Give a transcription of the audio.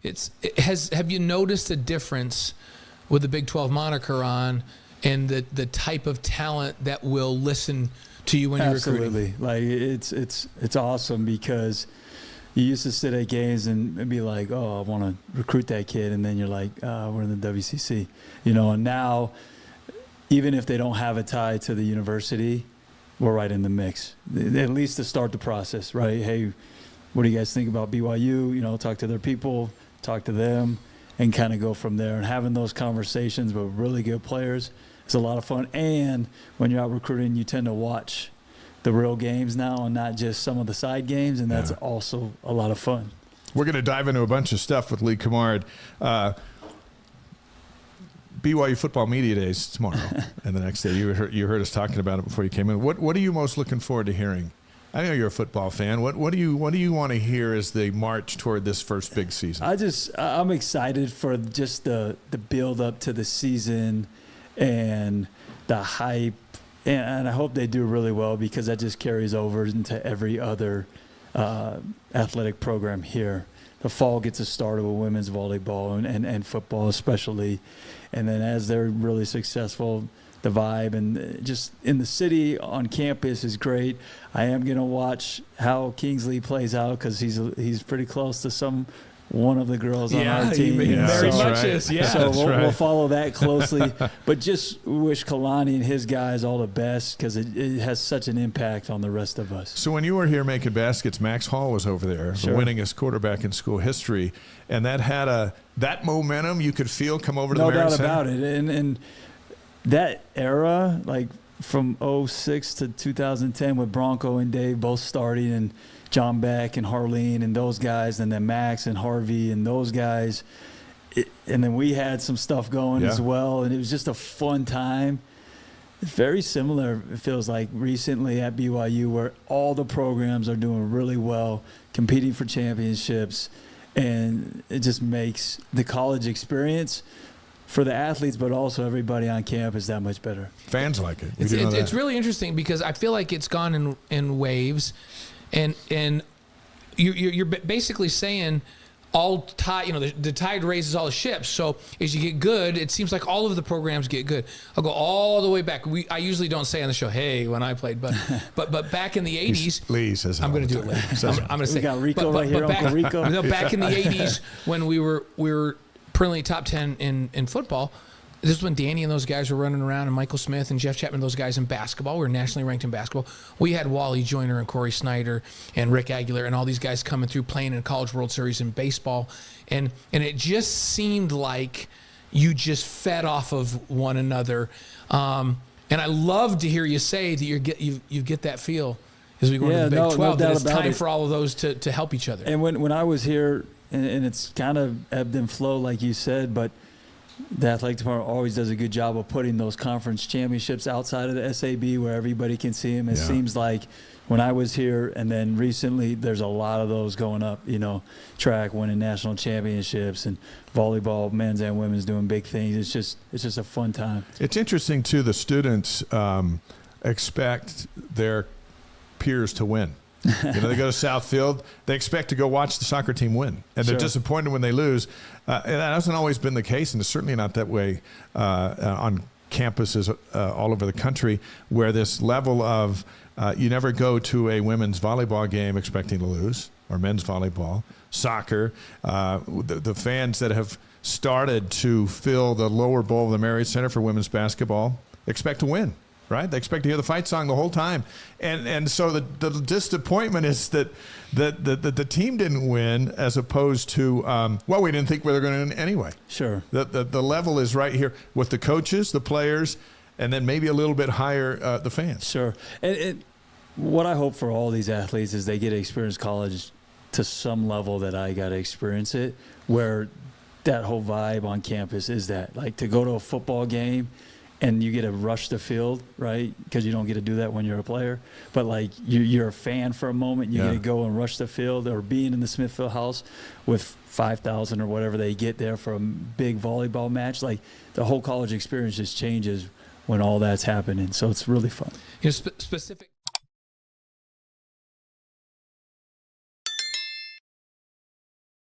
Have you noticed a difference with the Big 12 moniker on and the type of talent that will listen to you when you're recruiting? Absolutely. Like it's awesome because you used to sit at games and be like, oh, I want to recruit that kid, and then you're like, we're in the WCC, and now even if they don't have a tie to the university, we're right in the mix, at least to start the process, right? Hey, what do you guys think about BYU? Talk to their people, talk to them, and kind of go from there. And having those conversations with really good players is a lot of fun. And when you're out recruiting, you tend to watch the real games now and not just some of the side games, and that's also a lot of fun. We're going to dive into a bunch of stuff with Lee Cummard. BYU football media days tomorrow and the next day. You heard us talking about it before you came in. What are you most looking forward to hearing? I know you're a football fan. What do you want to hear as they march toward this first big season? I'm excited for just the build up to the season and the hype, and I hope they do really well because that just carries over into every other athletic program here. The fall gets us started with women's volleyball and football especially, and then as they're really successful, the vibe and just in the city on campus is great. I am going to watch how Kingsley plays out because he's pretty close to one of the girls on our team. Very much is. Yeah, so we'll follow that closely. But just wish Kalani and his guys all the best because it has such an impact on the rest of us. So when you were here making baskets, Max Hall was over there, the winningest quarterback in school history, and that had that momentum you could feel come over to the Marriott Center? No doubt about it. And that era, like from 2006 to 2010 with Bronco and Dave both starting and John Beck and Harleen and those guys, and then Max and Harvey and those guys. And then we had some stuff going as well, and it was just a fun time. It's very similar, it feels like, recently at BYU where all the programs are doing really well, competing for championships, and it just makes the college experience for the athletes, but also everybody on campus that much better. Fans like it. It's really interesting because I feel like it's gone in waves, and you're basically saying all tide. The tide raises all the ships. So as you get good, it seems like all of the programs get good. I'll go all the way back. I usually don't say on the show, "Hey," when I played, but back in the '80s, Lee says I'm going to do it later. I'm going to say, we got Rico right here, Uncle Rico. No, back in the '80s when we were perennially top 10 in football. This is when Danny and those guys were running around, and Michael Smith and Jeff Chapman, those guys in basketball. We were nationally ranked in basketball. We had Wally Joyner and Corey Snyder and Rick Aguilar and all these guys coming through playing in College World Series in baseball. And it just seemed like you just fed off of one another. And I love to hear you say that you get that feel as we go into the Big 12, that it's time for all of those to help each other. And when I was here, and it's kind of ebbed and flowed like you said, but the athletic department always does a good job of putting those conference championships outside of the SAB where everybody can see them. It seems like when I was here and then recently there's a lot of those going up, track winning national championships and volleyball, men's and women's doing big things. It's just a fun time. It's interesting too, the students expect their peers to win. They go to Southfield, they expect to go watch the soccer team win, and they're disappointed when they lose. And that hasn't always been the case, and it's certainly not that way on campuses all over the country, where this level of you never go to a women's volleyball game expecting to lose, or men's volleyball, soccer. The fans that have started to fill the lower bowl of the Marriott Center for women's basketball expect to win. Right? They expect to hear the fight song the whole time. And so the disappointment is that the team didn't win as opposed to, we didn't think we were going to win anyway. Sure. The level is right here with the coaches, the players, and then maybe a little bit higher the fans. Sure. And what I hope for all these athletes is they get to experience college to some level that I got to experience it, where that whole vibe on campus is that. Like to go to a football game and you get to rush the field, right? Because you don't get to do that when you're a player. But, like, you're a fan for a moment. You get to go and rush the field, or being in the Smithfield House with 5,000 or whatever they get there for a big volleyball match. Like, the whole college experience just changes when all that's happening. So it's really fun. Specific.